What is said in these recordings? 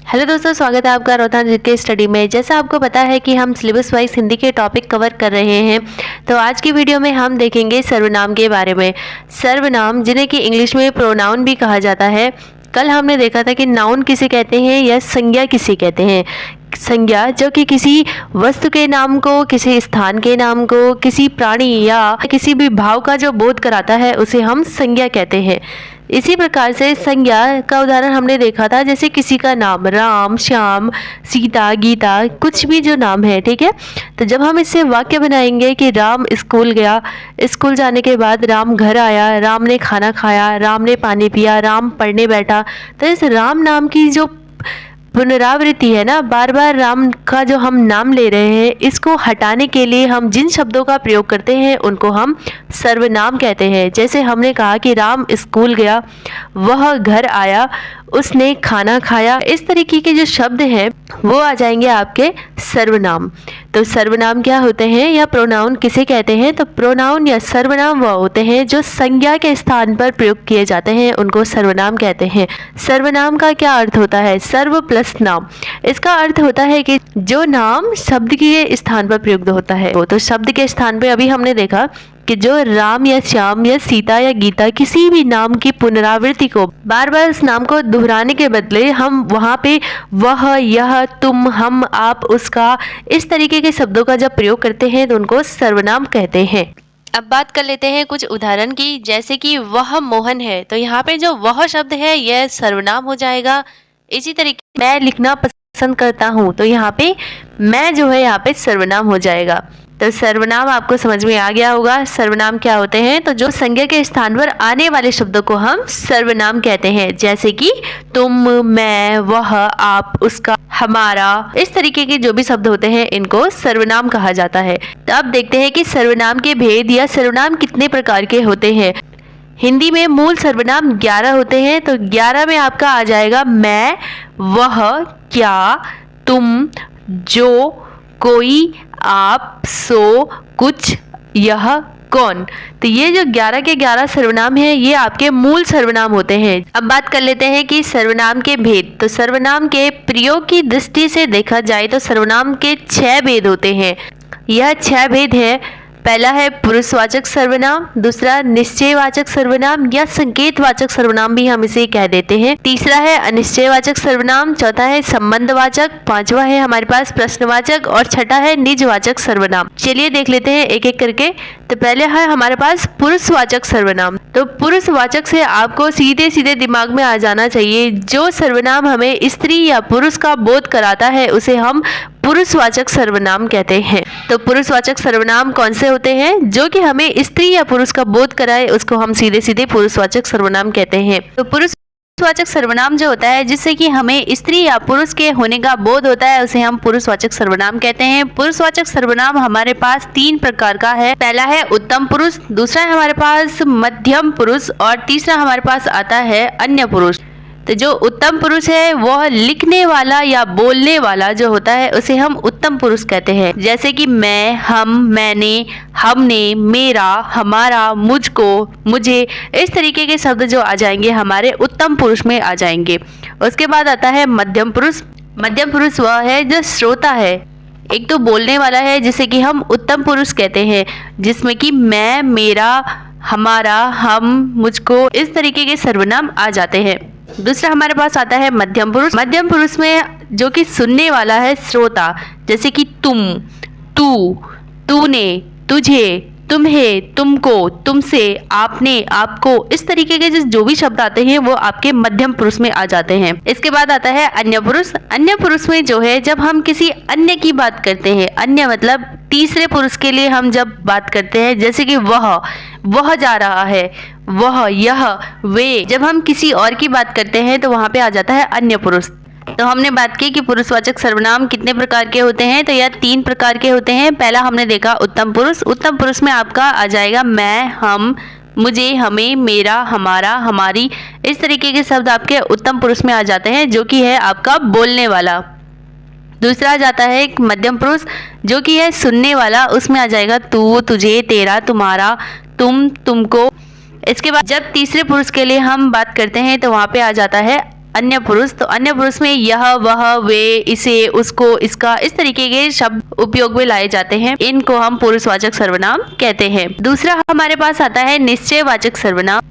Hello दोस्तों, स्वागत है आपका रोहतान जीके स्टडी में। जैसा आपको पता है कि हम सिलेबस वाइज हिंदी के टॉपिक कवर कर रहे हैं, तो आज की वीडियो में हम देखेंगे सर्वनाम के बारे में। सर्वनाम जिन्हें कि इंग्लिश में प्रोनाउन भी कहा जाता है। कल हमने देखा था कि नाउन किसे कहते हैं या संज्ञा किसे कहते हैं। संज्ञा जो कि किसी वस्तु के नाम को, किसी स्थान के नाम को, किसी प्राणी या किसी भी भाव का जो बोध कराता है उसे हम संज्ञा कहते हैं। इसी प्रकार से संज्ञा का उदाहरण हमने देखा था, जैसे किसी का नाम राम, श्याम, सीता, गीता, कुछ भी जो नाम है, ठीक है। तो जब हम इससे वाक्य बनाएंगे कि राम स्कूल गया, स्कूल जाने के बाद राम घर आया, राम ने खाना खाया, राम ने पानी पिया, राम पढ़ने बैठा, तो इस राम नाम की जो पुनरावृत्ति है ना, बार बार राम का जो हम नाम ले रहे हैं, इसको हटाने के लिए हम जिन शब्दों का प्रयोग करते हैं उनको हम सर्वनाम कहते हैं। जैसे हमने कहा कि राम स्कूल गया, वह घर आया, उसने खाना खाया, इस तरीके के जो शब्द हैं वो आ जाएंगे आपके सर्वनाम। तो सर्वनाम क्या होते हैं या प्रोनाउन किसे कहते हैं? तो प्रोनाउन या सर्वनाम वह होते हैं जो संज्ञा के स्थान पर प्रयोग किए जाते हैं, उनको सर्वनाम कहते हैं। सर्वनाम का क्या अर्थ होता है? सर्व प्लस नाम। इसका अर्थ होता है कि जो नाम शब्द के स्थान पर प्रयुक्त होता है। तो शब्द के स्थान पे अभी हमने देखा कि जो राम या श्याम या सीता या गीता, किसी भी नाम की पुनरावृत्ति को बार बार उस नाम को दोहराने के बदले हम वहाँ पे वह, यह, तुम, हम, आप, उसका, इस तरीके के शब्दों का जब प्रयोग करते हैं तो उनको सर्वनाम कहते हैं। अब बात कर लेते हैं कुछ उदाहरण की, जैसे कि वह मोहन है, तो यहाँ पे जो वह शब्द है यह सर्वनाम हो जाएगा। इसी तरीके मैं लिखना पसंद करता हूँ, तो यहाँ पे मैं जो है यहाँ पे सर्वनाम हो जाएगा। तो सर्वनाम आपको समझ में आ गया होगा। सर्वनाम क्या होते हैं? तो जो संज्ञा के स्थान पर आने वाले शब्दों को हम सर्वनाम कहते हैं, जैसे कि तुम, मैं, वह, आप, उसका, हमारा, इस तरीके के जो भी शब्द होते हैं इनको सर्वनाम कहा जाता है। तो अब देखते हैं कि सर्वनाम के भेद या सर्वनाम कितने प्रकार के होते हैं। हिंदी में मूल सर्वनाम 11 होते हैं, तो 11 में आपका आ जाएगा मैं, वह, क्या, तुम, जो, कोई, आप, सो, कुछ, यह, कौन। तो ये जो 11 के 11 सर्वनाम हैं ये आपके मूल सर्वनाम होते हैं। अब बात कर लेते हैं कि सर्वनाम के भेद। तो सर्वनाम के प्रयोग की दृष्टि से देखा जाए तो सर्वनाम के 6 भेद होते हैं। यह 6 भेद है। पहला है पुरुषवाचक सर्वनाम, दूसरा निश्चयवाचक सर्वनाम या संकेतवाचक सर्वनाम भी हम इसे कह देते हैं, तीसरा है अनिश्चयवाचक सर्वनाम, चौथा है संबंधवाचक, पांचवा है हमारे पास प्रश्नवाचक और छठा है निजवाचक सर्वनाम। चलिए देख लेते हैं एक एक करके। तो पहले है हमारे पास पुरुषवाचक सर्वनाम। तो पुरुषवाचक से आपको सीधे सीधे दिमाग में आ जाना चाहिए, जो सर्वनाम हमें स्त्री या पुरुष का बोध कराता है उसे हम पुरुषवाचक सर्वनाम कहते हैं। तो पुरुषवाचक सर्वनाम कौन से होते हैं? जो कि हमें स्त्री या पुरुष का बोध कराए उसको हम सीधे सीधे पुरुषवाचक सर्वनाम कहते हैं। तो पुरुषवाचक सर्वनाम जो होता है जिससे कि हमें स्त्री या पुरुष के होने का बोध होता है उसे हम पुरुषवाचक सर्वनाम कहते हैं। पुरुषवाचक सर्वनाम हमारे पास 3 प्रकार का है। पहला है उत्तम पुरुष, दूसरा है हमारे पास मध्यम पुरुष और तीसरा हमारे पास आता है अन्य पुरुष। तो जो उत्तम पुरुष है वह लिखने वाला या बोलने वाला जो होता है उसे हम उत्तम पुरुष कहते हैं, जैसे कि मैं, हम, मैंने, हमने, मेरा, हमारा, मुझको, मुझे, इस तरीके के शब्द जो आ जाएंगे हमारे उत्तम पुरुष में आ जाएंगे। उसके बाद आता है मध्यम पुरुष। मध्यम पुरुष वह है जो श्रोता है, एक तो बोलने वाला है जिसे कि हम उत्तम पुरुष कहते हैं, जिसमें कि मैं, मेरा, हमारा, हम, मुझको, इस तरीके के सर्वनाम आ जाते हैं। दूसरा हमारे पास आता है मध्यम पुरुष। मध्यम पुरुष में जो कि सुनने वाला है, श्रोता, जैसे कि तुम, तू, तूने, तुझे, तुम्हें, तुमको, तुमसे, आपने, आपको, इस तरीके के जो भी शब्द आते हैं वो आपके मध्यम पुरुष में आ जाते हैं। इसके बाद आता है अन्य पुरुष। अन्य पुरुष में जो है जब हम किसी अन्य की बात करते हैं, अन्य मतलब तीसरे पुरुष के लिए हम जब बात करते हैं, जैसे कि वह जा रहा है, वह, यह, वे, जब हम किसी और की बात करते हैं तो वहाँ पे आ जाता है अन्य पुरुष। तो हमने बात की कि पुरुषवाचक सर्वनाम कितने प्रकार के होते हैं, तो यह 3 प्रकार के होते हैं। पहला हमने देखा उत्तम पुरुष। उत्तम पुरुष में आपका आ जाएगा मैं, हम, मुझे, हमें, मेरा, हमारा, हमारी, इस तरीके के शब्द आपके उत्तम पुरुष में आ जाते हैं, जो कि है आपका बोलने वाला। दूसरा जाता है एक मध्यम पुरुष जो कि है सुनने वाला, उसमें आ जाएगा तू, तुझे, तेरा, तुम्हारा, तुम, तुमको। इसके बाद जब तीसरे पुरुष के लिए हम बात करते हैं तो वहाँ पे आ जाता है अन्य पुरुष, तो अन्य पुरुष में यह, वह, वे, इसे, उसको, इसका, इस तरीके के शब्द उपयोग में लाए जाते हैं। इनको हम पुरुषवाचक सर्वनाम कहते हैं। दूसरा हमारे पास आता है निश्चयवाचक सर्वनाम।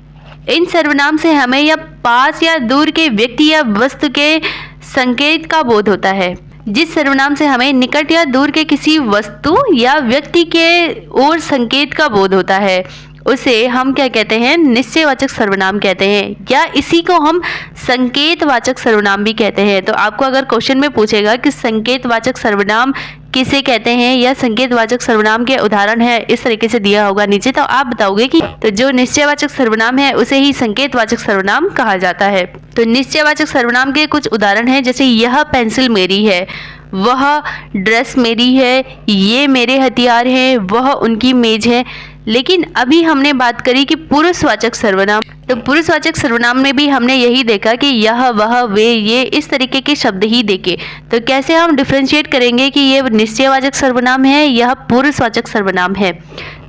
इन सर्वनाम से हमें या पास या दूर के व्यक्ति या वस्तु के संकेत का बोध होता है। जिस सर्वनाम से हमें निकट या दूर के किसी वस्तु या व्यक्ति के ओर संकेत का बोध होता है, उसे हम क्या कहते हैं? निश्चयवाचक सर्वनाम कहते हैं, या इसी को हम संकेतवाचक सर्वनाम भी कहते हैं। तो आपको अगर क्वेश्चन में पूछेगा कि संकेतवाचक सर्वनाम किसे कहते हैं या संकेतवाचक सर्वनाम के उदाहरण है, इस तरीके से दिया होगा नीचे, तो आप बताओगे कि तो जो निश्चयवाचक सर्वनाम है उसे ही संकेतवाचक सर्वनाम कहा जाता है। तो निश्चयवाचक सर्वनाम के कुछ उदाहरण हैं, जैसे यह पेंसिल मेरी है, वह ड्रेस मेरी है, ये मेरे हथियार हैं, वह उनकी मेज है। लेकिन अभी हमने बात करी कि पुरुषवाचक सर्वनाम, तो पुरुषवाचक सर्वनाम में भी हमने यही देखा कि यह, वह, वे, ये, इस तरीके के शब्द ही देखे। तो कैसे हम डिफरेंशिएट करेंगे कि ये निश्चयवाचक सर्वनाम है, यह पुरुषवाचक सर्वनाम है?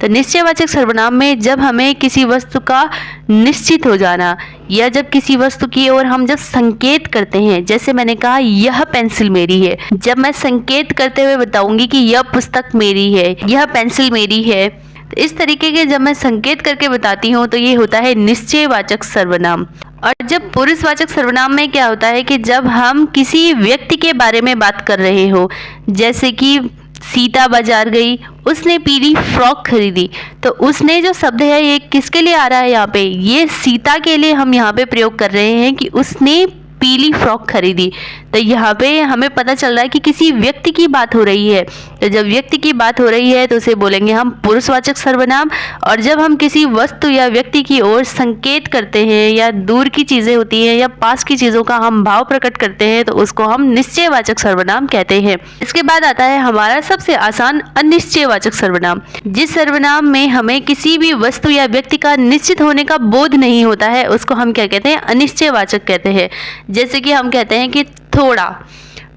तो निश्चयवाचक सर्वनाम में जब हमें किसी वस्तु का निश्चित हो जाना, या जब किसी वस्तु की ओर हम जब संकेत करते हैं, जैसे मैंने कहा यह पेंसिल मेरी है, जब मैं संकेत करते हुए बताऊंगी कि यह पुस्तक मेरी है, यह पेंसिल मेरी है, तो इस तरीके के जब मैं संकेत करके बताती हूँ तो ये होता है निश्चयवाचक सर्वनाम। और जब पुरुषवाचक सर्वनाम में क्या होता है कि जब हम किसी व्यक्ति के बारे में बात कर रहे हो, जैसे कि सीता बाजार गई, उसने पीली फ्रॉक खरीदी, तो उसने जो शब्द है ये किसके लिए आ रहा है? यहाँ पे ये सीता के लिए हम यहाँ पे प्रयोग कर रहे हैं कि उसने पीली फ्रॉक खरीदी। तो यहाँ पे हमें पता चल रहा है कि किसी व्यक्ति की बात हो रही है। तो जब व्यक्ति की बात हो रही है तो उसे बोलेंगे हम पुरुषवाचक सर्वनाम। और जब हम किसी वस्तु या व्यक्ति की ओर संकेत करते हैं, या दूर की चीज़ें होती हैं या पास की चीज़ों का हम भाव प्रकट करते हैं, तो उसको हम निश्चयवाचक सर्वनाम कहते हैं। इसके बाद आता है हमारा सबसे आसान अनिश्चयवाचक सर्वनाम। जिस सर्वनाम में हमें किसी भी वस्तु या व्यक्ति का निश्चित होने का बोध नहीं होता है, उसको हम क्या कहते हैं? अनिश्चयवाचक कहते हैं। जैसे कि हम कहते हैं कि थोड़ा,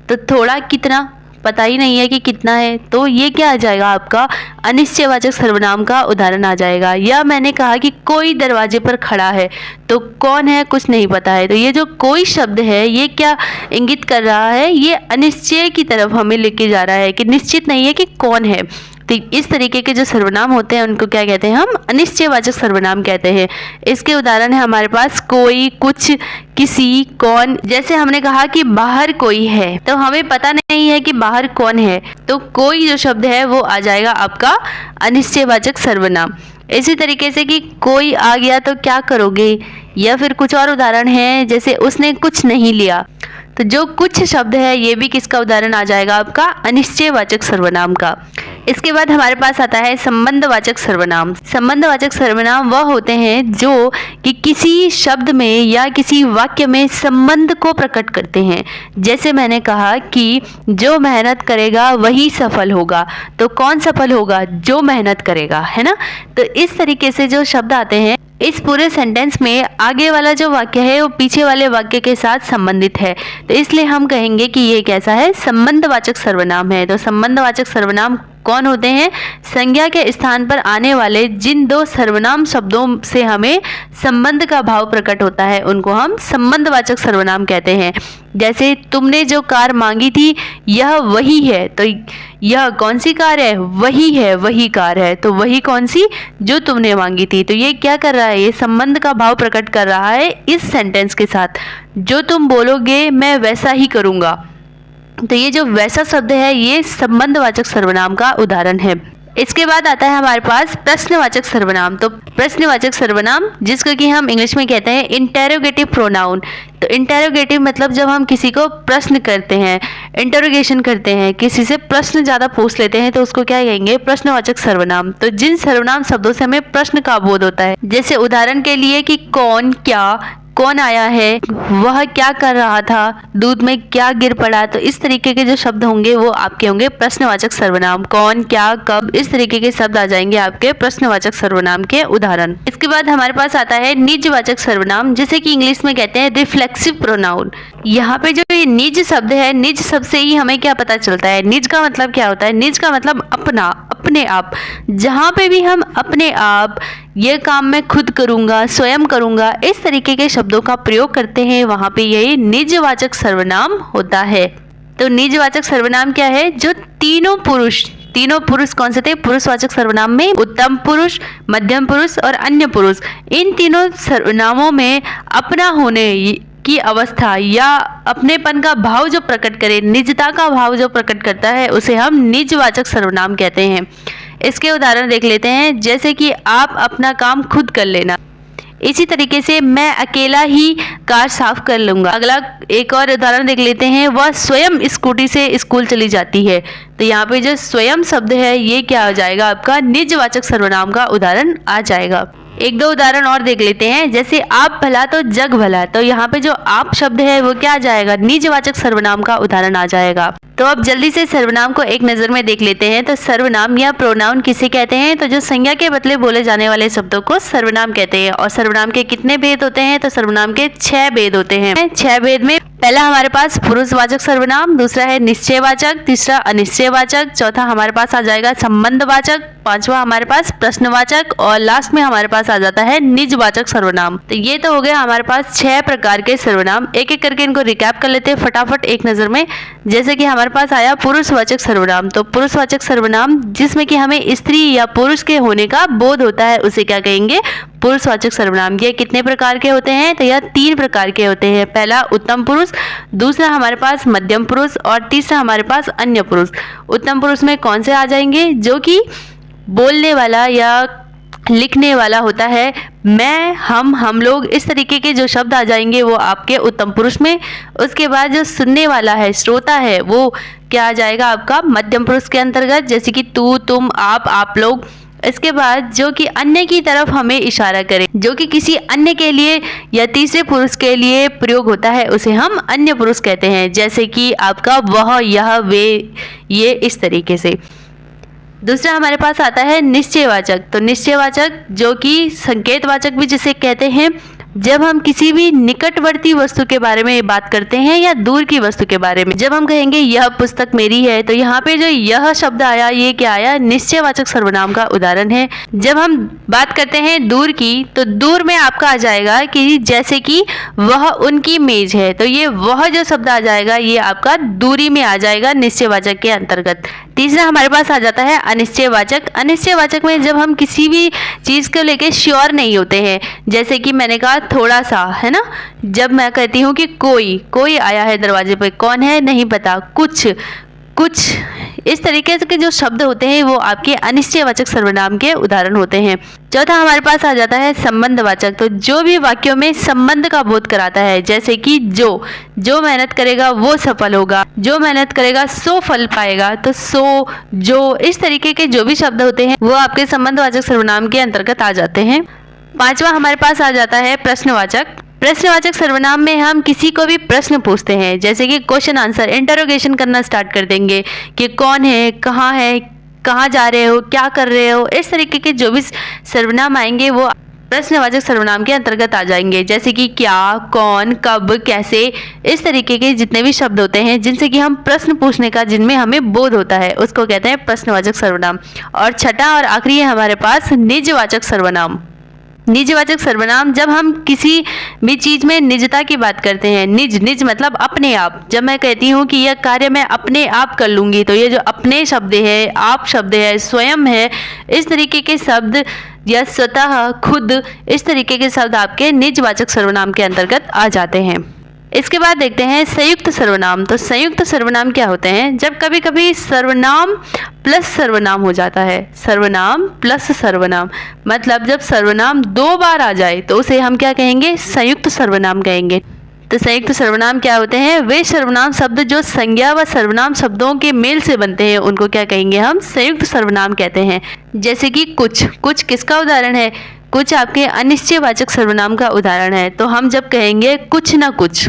तो थोड़ा कितना पता ही नहीं है कि कितना है, तो ये क्या आ जाएगा? आपका अनिश्चयवाचक सर्वनाम का उदाहरण आ जाएगा। या मैंने कहा कि कोई दरवाजे पर खड़ा है, तो कौन है कुछ नहीं पता है, तो ये जो कोई शब्द है ये क्या इंगित कर रहा है? ये अनिश्चय की तरफ हमें लेके जा रहा है कि निश्चित नहीं है कि कौन है। तो इस तरीके के जो सर्वनाम होते हैं उनको क्या कहते हैं? हम अनिश्चयवाचक सर्वनाम कहते हैं। इसके उदाहरण है हमारे पास कोई, कुछ, किसी, कौन। जैसे हमने कहा कि बाहर कोई है, तो हमें पता नहीं है कि बाहर कौन है, तो कोई जो शब्द है वो आ जाएगा आपका अनिश्चयवाचक सर्वनाम। इसी तरीके से कि कोई आ गया तो क्या करोगे, या फिर कुछ और उदाहरण है, जैसे उसने कुछ नहीं लिया, तो जो कुछ शब्द है ये भी किसका उदाहरण आ जाएगा? आपका अनिश्चयवाचक सर्वनाम का। इसके बाद हमारे पास आता है संबंधवाचक सर्वनाम। संबंधवाचक सर्वनाम वह होते हैं जो कि किसी शब्द में या किसी वाक्य में संबंध को प्रकट करते हैं। जैसे मैंने कहा कि जो मेहनत करेगा वही सफल होगा, तो कौन सफल होगा? जो मेहनत करेगा, है ना। तो इस तरीके से जो शब्द आते हैं, इस पूरे सेंटेंस में आगे वाला जो वाक्य है वो पीछे वाले वाक्य के साथ संबंधित है, तो इसलिए हम कहेंगे कि ये कैसा है? संबंधवाचक सर्वनाम है। तो संबंधवाचक सर्वनाम कौन होते हैं? संज्ञा के स्थान पर आने वाले जिन दो सर्वनाम शब्दों से हमें संबंध का भाव प्रकट होता है उनको हम संबंधवाचक सर्वनाम कहते हैं। जैसे तुमने जो कार मांगी थी यह वही है, तो यह कौन सी कार है? वही है, वही कार है। तो वही कौन सी? जो तुमने मांगी थी। तो ये क्या कर रहा है? ये संबंध का भाव प्रकट कर रहा है इस सेंटेंस के साथ। जो तुम बोलोगे मैं वैसा ही करूँगा, तो ये जो वैसा शब्द है ये संबंधवाचक सर्वनाम का उदाहरण है। इसके बाद आता है हमारे पास प्रश्नवाचक सर्वनाम। तो प्रश्नवाचक सर्वनाम जिसको कि हम इंग्लिश में कहते हैं इंटेरोगेटिव प्रोनाउन। तो इंटेरोगेटिव मतलब जब हम किसी को प्रश्न करते हैं, इंटरोगेशन करते हैं, किसी से प्रश्न ज़्यादा पूछ लेते हैं, तो उसको क्या कहेंगे? प्रश्नवाचक सर्वनाम। तो जिन सर्वनाम शब्दों से हमें प्रश्न का बोध होता है, जैसे उदाहरण के लिए कि कौन, क्या, कौन आया है, वह क्या कर रहा था, दूध में क्या गिर पड़ा, तो इस तरीके के जो शब्द होंगे वो आपके होंगे प्रश्नवाचक सर्वनाम। कौन, क्या, कब, इस तरीके के शब्द आ जाएंगे आपके प्रश्नवाचक सर्वनाम के उदाहरण। इसके बाद हमारे पास आता है निजवाचक सर्वनाम, जिसे कि इंग्लिश में कहते हैं रिफ्लेक्सिव प्रोनाउन। यहाँ पे जो ये निज शब्द है, निज शब्द से ही हमें क्या पता चलता है? निज का मतलब क्या होता है? निज का मतलब अपना, अपने आप। जहाँ पे भी हम अपने आप, ये काम मैं खुद करूँगा, स्वयं करूँगा, इस तरीके के शब्दों का प्रयोग करते हैं वहां पे यही निजवाचक सर्वनाम होता है। तो निजवाचक सर्वनाम क्या है? जो तीनों पुरुष कौन से थे? पुरुषवाचक सर्वनाम में उत्तम पुरुष, मध्यम पुरुष और अन्य पुरुष, इन तीनों सर्वनामों में अपना होने की अवस्था या अपनेपन का भाव जो प्रकट करे, निजता का भाव जो प्रकट करता है, उसे हम निजवाचक सर्वनाम कहते हैं। इसके उदाहरण देख लेते हैं, जैसे कि आप अपना काम खुद कर लेना। इसी तरीके से मैं अकेला ही कार साफ कर लूँगा। अगला एक और उदाहरण देख लेते हैं, वह स्वयं स्कूटी से स्कूल चली जाती है। तो यहाँ पे जो स्वयं शब्द है ये क्या हो जाएगा? आपका निजवाचक सर्वनाम का उदाहरण आ जाएगा। एक दो उदाहरण और देख लेते हैं, जैसे आप भला तो जग भला। तो यहाँ पे जो आप शब्द है वो क्या आ जाएगा? निजवाचक सर्वनाम का उदाहरण आ जाएगा। तो अब जल्दी से सर्वनाम को एक नजर में देख लेते हैं। तो सर्वनाम या प्रोनाउन किसे कहते हैं? तो जो संज्ञा के बदले बोले जाने वाले शब्दों को सर्वनाम कहते हैं। और सर्वनाम के कितने भेद होते हैं? तो सर्वनाम के 6 भेद होते हैं। 6 भेद में पहला हमारे पास पुरुषवाचक सर्वनाम, दूसरा है निश्चयवाचक, तीसरा अनिश्चयवाचक, चौथा हमारे पास आ जाएगा संबंधवाचक, पांचवा हमारे पास प्रश्नवाचक और लास्ट में हमारे पास आ जाता है निजवाचक सर्वनाम। तो ये तो हो गया हमारे पास 6 प्रकार के सर्वनाम। एक एक करके इनको रिकैप कर लेते हैं फटाफट एक नजर में। जैसे कि हमारे पास आया पुरुषवाचक सर्वनाम। तो पुरुषवाचक सर्वनाम जिसमें कि हमें स्त्री या पुरुष के होने का बोध होता है उसे क्या कहेंगे? पुरुषवाचक सर्वनाम। ये कितने प्रकार के होते हैं? तो यह 3 प्रकार के होते हैं। पहला उत्तम पुरुष, दूसरा हमारे पास मध्यम पुरुष और तीसरा हमारे पास अन्य पुरुष। उत्तम पुरुष में कौन से आ जाएंगे? जो कि बोलने वाला या लिखने वाला होता है। मैं, हम लोग, इस तरीके के जो शब्द आ जाएंगे वो आपके उत्तम पुरुष में। उसके बाद जो सुनने वाला है, श्रोता है, वो क्या आ जाएगा? आपका मध्यम पुरुष के अंतर्गत, जैसे कि तू, तुम, आप लोग। इसके बाद जो कि अन्य की तरफ हमें इशारा करे, जो कि किसी अन्य के लिए या तीसरे पुरुष के लिए प्रयोग होता है, उसे हम अन्य पुरुष कहते हैं। जैसे कि आपका वह, यह, वे, ये, इस तरीके से। दूसरा हमारे पास आता है निश्चयवाचक। तो निश्चयवाचक जो कि संकेतवाचक भी जिसे कहते हैं, जब हम किसी भी निकटवर्ती वस्तु के बारे में बात करते हैं या दूर की वस्तु के बारे में, जब हम कहेंगे यह पुस्तक मेरी है, तो यहाँ पे जो यह शब्द आया ये क्या आया? निश्चयवाचक सर्वनाम का उदाहरण है। जब हम बात करते हैं दूर की, तो दूर में आपका आ जाएगा कि जैसे कि वह उनकी मेज है, तो ये वह जो शब्द आ जाएगा ये आपका दूरी में आ जाएगा निश्चयवाचक के अंतर्गत। तीसरा हमारे पास आ जाता है अनिश्चयवाचक। अनिश्चयवाचक में जब हम किसी भी चीज़ को लेके श्योर नहीं होते हैं, जैसे कि मैंने कहा थोड़ा सा, है ना। जब मैं कहती हूँ कि कोई आया है दरवाजे पे, कौन है नहीं पता, कुछ, इस तरीके के जो शब्द होते हैं वो आपके अनिश्चयवाचक सर्वनाम के उदाहरण होते हैं। चौथा हमारे पास आ जाता है संबंधवाचक। तो जो भी वाक्यों में संबंध का बोध कराता है, जैसे कि जो मेहनत करेगा वो सफल होगा, जो मेहनत करेगा सो फल पाएगा। तो सो, जो, इस तरीके के जो भी शब्द होते हैं वो आपके संबंधवाचक सर्वनाम के अंतर्गत आ जाते हैं। पांचवा हमारे पास आ जाता है प्रश्नवाचक। प्रश्नवाचक सर्वनाम में हम किसी को भी प्रश्न पूछते हैं, जैसे कि क्वेश्चन आंसर, इंटरोगेशन करना स्टार्ट कर देंगे कि कौन है, कहाँ जा रहे हो, क्या कर रहे हो। इस तरीके के जो भी सर्वनाम आएंगे वो प्रश्नवाचक सर्वनाम के अंतर्गत आ जाएंगे, जैसे कि क्या, कौन, कब, कैसे। इस तरीके के जितने भी शब्द होते हैं जिनसे कि हम प्रश्न पूछने का, जिनमें हमें बोध होता है, उसको कहते हैं प्रश्नवाचक सर्वनाम। और छठा और आखिरी है हमारे पास निजवाचक सर्वनाम। निजवाचक सर्वनाम जब हम किसी भी चीज में निजता की बात करते हैं, निज मतलब अपने आप। जब मैं कहती हूँ कि यह कार्य मैं अपने आप कर लूंगी, तो ये जो अपने शब्द है, आप शब्द है, स्वयं है, इस तरीके के शब्द या स्वतः, खुद, इस तरीके के शब्द आपके निजवाचक सर्वनाम के अंतर्गत आ जाते हैं। इसके बाद देखते हैं संयुक्त सर्वनाम। तो संयुक्त सर्वनाम क्या होते हैं? जब कभी कभी सर्वनाम प्लस सर्वनाम हो जाता है। सर्वनाम प्लस सर्वनाम मतलब जब सर्वनाम 2 बार आ जाए तो उसे हम क्या कहेंगे? संयुक्त सर्वनाम कहेंगे। तो संयुक्त सर्वनाम क्या होते हैं? वे सर्वनाम शब्द जो संज्ञा व सर्वनाम शब्दों के मेल से बनते हैं उनको क्या कहेंगे? हम संयुक्त सर्वनाम कहते हैं। जैसे कि कुछ किसका उदाहरण है? कुछ आपके अनिश्चयवाचक सर्वनाम का उदाहरण है। तो हम जब कहेंगे कुछ ना कुछ,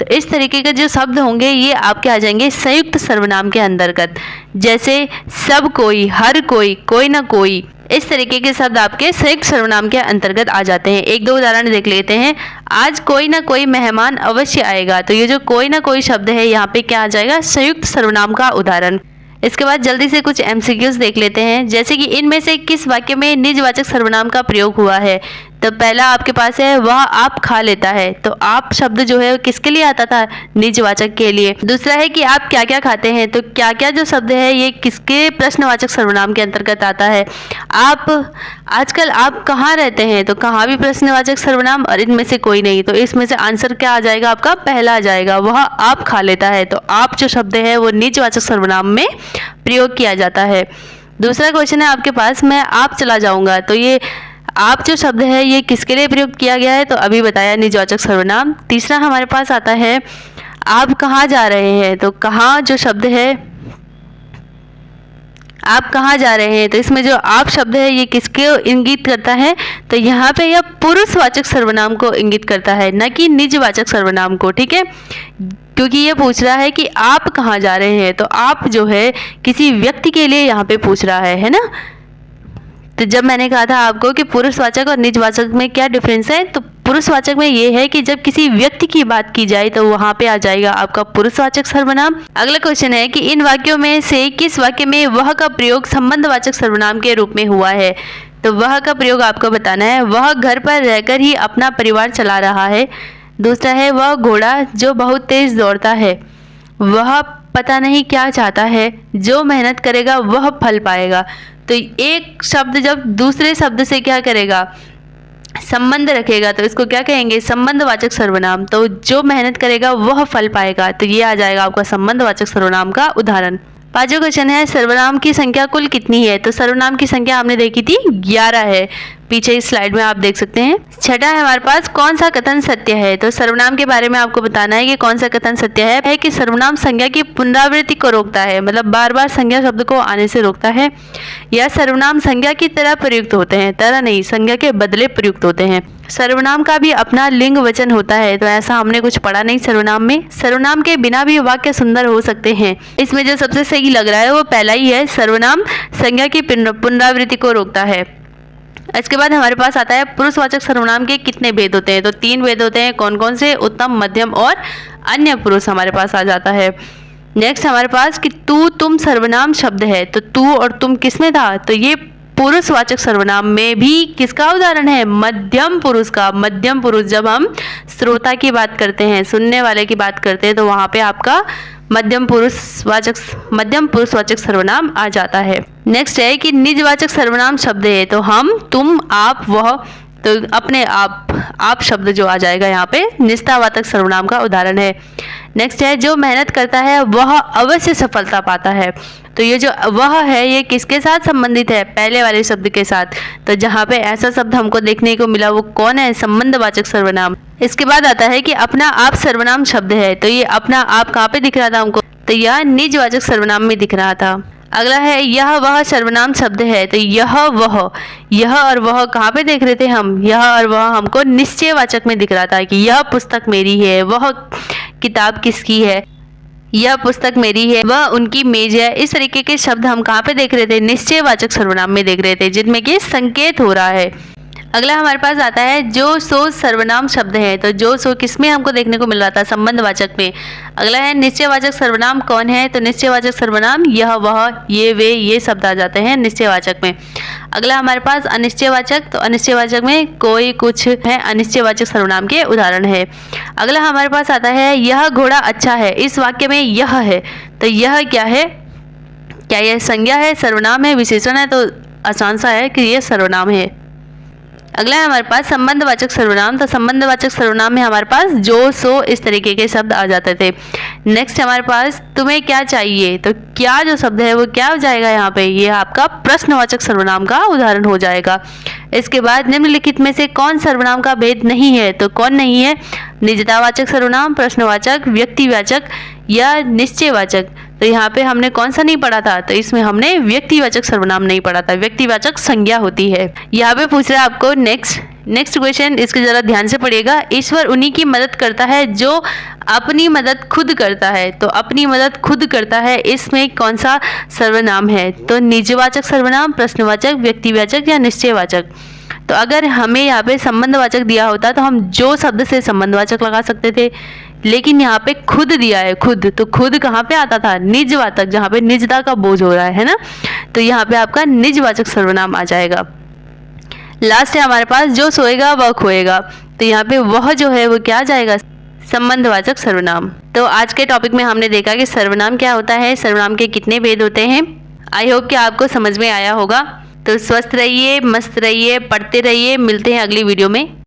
तो इस तरीके के जो शब्द होंगे ये आपके आ जाएंगे संयुक्त सर्वनाम के अंतर्गत। जैसे सब कोई, हर कोई, कोई ना कोई, इस तरीके के शब्द आपके संयुक्त सर्वनाम के अंतर्गत आ जाते हैं। एक दो उदाहरण देख लेते हैं। आज कोई ना कोई मेहमान अवश्य आएगा। तो ये जो कोई ना कोई शब्द है यहाँ पे क्या आ जाएगा? संयुक्त सर्वनाम का उदाहरण। इसके बाद जल्दी से कुछ MCQs देख लेते हैं, जैसे कि इनमें से किस वाक्य में निजवाचक सर्वनाम का प्रयोग हुआ है। तो पहला आपके पास है वह आप खा लेता है, तो आप शब्द जो है किसके लिए आता था, निजवाचक के लिए। दूसरा है कि आप क्या क्या खाते हैं, तो क्या क्या जो शब्द है ये किसके प्रश्नवाचक सर्वनाम के अंतर्गत आता है। आप आजकल आप कहाँ रहते हैं, तो कहाँ भी प्रश्नवाचक सर्वनाम और इनमें से कोई नहीं, तो इसमें से आंसर क्या आ जाएगा, आपका पहला आ जाएगा, वह आप खा लेता है। तो आप जो शब्द है वो निजवाचक सर्वनाम में प्रयोग किया जाता है। दूसरा क्वेश्चन है आपके पास, मैं आप चला जाऊंगा, तो ये आप जो शब्द है ये किसके लिए प्रयोग किया गया है, तो अभी बताया, निजवाचक सर्वनाम। तीसरा हमारे पास आता है आप कहाँ जा रहे हैं, तो कहाँ जो शब्द है, आप कहाँ जा रहे हैं, तो इसमें जो आप शब्द है ये किसके इंगित करता है, तो यहाँ पे यह पुरुषवाचक सर्वनाम को इंगित करता है, न कि निजवाचक सर्वनाम को। ठीक है, क्योंकि ये पूछ रहा है कि आप कहाँ जा रहे हैं, तो आप जो है किसी व्यक्ति के लिए यहाँ पे पूछ रहा है ना। तो जब मैंने कहा था आपको कि पुरुषवाचक और निजवाचक में क्या डिफरेंस है, तो पुरुषवाचक में ये है कि जब किसी व्यक्ति की बात की जाए तो वहां पे आ जाएगा आपका पुरुषवाचक सर्वनाम। अगला क्वेश्चन है कि इन वाक्यों में से किस वाक्य में वह का प्रयोग संबंधवाचक सर्वनाम के रूप में हुआ है, तो वह का प्रयोग आपको बताना है। वह घर पर रहकर ही अपना परिवार चला रहा है। दूसरा है वह घोड़ा जो बहुत तेज दौड़ता है। वह पता नहीं क्या चाहता है, जो मेहनत करेगा वह फल पाएगा। तो एक शब्द जब दूसरे शब्द से क्या करेगा, संबंध रखेगा, तो इसको क्या कहेंगे, संबंधवाचक सर्वनाम। तो जो मेहनत करेगा वह फल पाएगा, तो ये आ जाएगा आपका संबंधवाचक सर्वनाम का उदाहरण। पांचवा क्वेश्चन है सर्वनाम की संख्या कुल कितनी है, तो सर्वनाम की संख्या हमने देखी थी 11 है, पीछे इस स्लाइड में आप देख सकते हैं। छठा है हमारे पास कौन सा कथन सत्य है, तो सर्वनाम के बारे में आपको बताना है कि कौन सा कथन सत्य है कि सर्वनाम संज्ञा की पुनरावृत्ति को रोकता है, मतलब बार बार संज्ञा शब्द को आने से रोकता है, या सर्वनाम संज्ञा की तरह प्रयुक्त होते हैं, तरह नहीं, संज्ञा के बदले प्रयुक्त होते हैं। सर्वनाम का भी अपना लिंग वचन होता है, तो ऐसा हमने कुछ पढ़ा नहीं सर्वनाम में। सर्वनाम के बिना भी वाक्य सुंदर हो सकते हैं। इसमें जो सबसे सही लग रहा है वो पहला ही है, सर्वनाम संज्ञा की पुनरावृत्ति को रोकता है। इसके बाद हमारे पास आता है पुरुषवाचक सर्वनाम के कितने भेद होते हैं, तो 3 भेद होते हैं। कौन कौन से, उत्तम, मध्यम और अन्य पुरुष हमारे पास आ जाता है। नेक्स्ट हमारे पास कि तू तुम सर्वनाम शब्द है, तो तू और तुम किसमें था, तो ये पुरुषवाचक सर्वनाम में भी किसका उदाहरण है, मध्यम पुरुष का। मध्यम पुरुष जब हम श्रोता की बात करते हैं, सुनने वाले की बात करते हैं, तो वहां पे आपका मध्यम पुरुषवाचक सर्वनाम आ जाता है। नेक्स्ट है कि निजवाचक सर्वनाम शब्द है, तो हम, तुम, आप, वह, तो अपने आप शब्द जो आ जाएगा यहाँ पे निजतावाचक सर्वनाम का उदाहरण है। नेक्स्ट है जो मेहनत करता है वह अवश्य सफलता पाता है, तो ये जो वह है ये किसके साथ संबंधित है, पहले वाले शब्द के साथ। तो जहाँ पे ऐसा शब्द हमको देखने को मिला वो कौन है, संबंधवाचक सर्वनाम। इसके बाद आता है कि अपना आप सर्वनाम शब्द है, तो ये अपना आप कहाँ पे दिख रहा था हमको, तो यह निजवाचक सर्वनाम में दिख रहा था। अगला है यह वह सर्वनाम शब्द है, तो यह और वह कहाँ पे देख रहे थे हम, यह और वह हमको निश्चयवाचक में दिख रहा था कि यह पुस्तक मेरी है, वह किताब किसकी है, यह पुस्तक मेरी है, वह उनकी मेज है। इस तरीके के शब्द हम कहाँ पे देख रहे थे, निश्चयवाचक सर्वनाम में देख रहे थे, जिनमें कि संकेत हो रहा है। अगला हमारे पास आता है जो सो सर्वनाम शब्द है, तो जो सो किसमें हमको देखने को मिल रहा था, संबंधवाचक में। अगला है निश्चयवाचक सर्वनाम कौन है, तो निश्चयवाचक सर्वनाम यह वह ये वे ये शब्द आ जाते हैं निश्चयवाचक में। अगला हमारे पास अनिश्चयवाचक, तो अनिश्चयवाचक में कोई कुछ है, अनिश्चयवाचक सर्वनाम के उदाहरण है। अगला हमारे पास आता है यह घोड़ा अच्छा है, इस वाक्य में यह है, तो यह क्या है, क्या यह संज्ञा है, सर्वनाम है, विशेषण है, तो आसान सा है कि यह सर्वनाम है। अगला है हमारे पास संबंधवाचक सर्वनाम, तो संबंधवाचक सर्वनाम में हमारे पास जो सो इस तरीके के शब्द आ जाते थे। नेक्स्ट हमारे पास तुम्हें क्या चाहिए, तो क्या जो शब्द है वो क्या हो जाएगा यहाँ पे, ये आपका प्रश्नवाचक सर्वनाम का उदाहरण हो जाएगा। इसके बाद निम्नलिखित में से कौन सर्वनाम का भेद नहीं है, तो कौन नहीं है, निजतावाचक सर्वनाम, प्रश्नवाचक, व्यक्तिवाचक या निश्चयवाचक। तो यहाँ पे हमने कौन सा नहीं पढ़ा था, तो इसमें हमने व्यक्तिवाचक सर्वनाम नहीं पढ़ा था, व्यक्तिवाचक संज्ञा होती है। यहाँ पे पूछ रहा है आपको नेक्स्ट क्वेश्चन, इसके जरा ध्यान से पढ़िएगा। ईश्वर उन्हीं की मदद करता है जो अपनी मदद खुद करता है, तो अपनी मदद खुद करता है, इसमें कौन सा सर्वनाम है, तो निजवाचक सर्वनाम, प्रश्नवाचक, व्यक्तिवाचक या निश्चयवाचक। तो अगर हमें यहाँ पे संबंधवाचक दिया होता तो हम जो शब्द से संबंधवाचक लगा सकते थे, लेकिन यहाँ पे खुद दिया है, खुद, तो खुद कहाँ पे आता था, निजवाचक, जहाँ पे निजता का बोझ हो रहा है ना, तो यहाँ पे आपका निजवाचक सर्वनाम आ जाएगा। लास्ट है हमारे पास जो सोएगा वह खोएगा। तो यहाँ पे वह जो है वो क्या जाएगा, संबंधवाचक सर्वनाम। तो आज के टॉपिक में हमने देखा कि सर्वनाम क्या होता है, सर्वनाम के कितने भेद होते हैं। आई होप कि आपको समझ में आया होगा। तो स्वस्थ रहिए, मस्त रहिए, पढ़ते रहिए। मिलते हैं अगली वीडियो में।